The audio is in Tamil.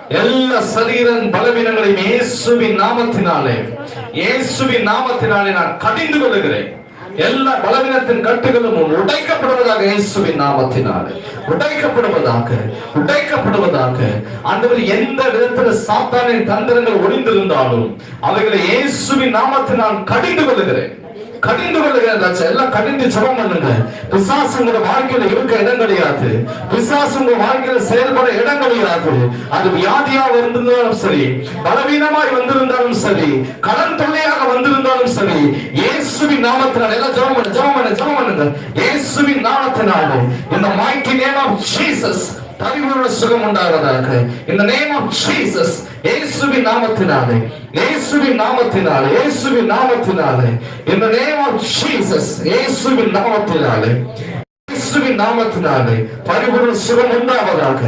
எல்லா சரீர பலவீனங்களையும் இயேசுவின் நாமத்தினாலே நான் கடிந்து கொள்ளுகிறேன். எல்லா பலவீனத்தின் கட்டுகளும் உடைக்கப்படுவதாக, இயேசுவின் நாமத்தினாலே உடைக்கப்படுவதாக. ஆண்டவர், எந்த விதத்தில் சாத்தானின் தந்திரங்கள் ஒளிந்திருந்தாலும் அவைகளை இயேசுவின் நாமத்தினால் கடிந்து கொள்ளுகிறேன். எல்லாம் கடிந்து ஜெபம் பண்ணுங்க. பிசாசு உங்க வாழ்க்கையில இருக்க இடம் கிடையாது. பிசாசு உங்க வாழ்க்கையில செயல்பட இடம் கிடையாது. அது வியாதியா வந்திருந்தாலும் சரி, பலவீனமாய் வந்திருந்தாலும் சரி, கடன் தொல்லையாக வந்திருந்தாலும் சரி, இயேசுவின் நாமத்தினால் எல்லாம் ஜெபம் பண்ணுங்க. இயேசுவின் நாமத்தினால, in the mighty name of Jesus, பரிபூரண சுகம் உண்டாவதாக. In the name of Jesus, இயேசுவின் நாமத்தினாலே, இயேசுவின் நாமத்தினாலே, in the name of Jesus, இயேசுவின் நாமத்தினாலே பரிபூரண சுகம் உண்டாவதாக.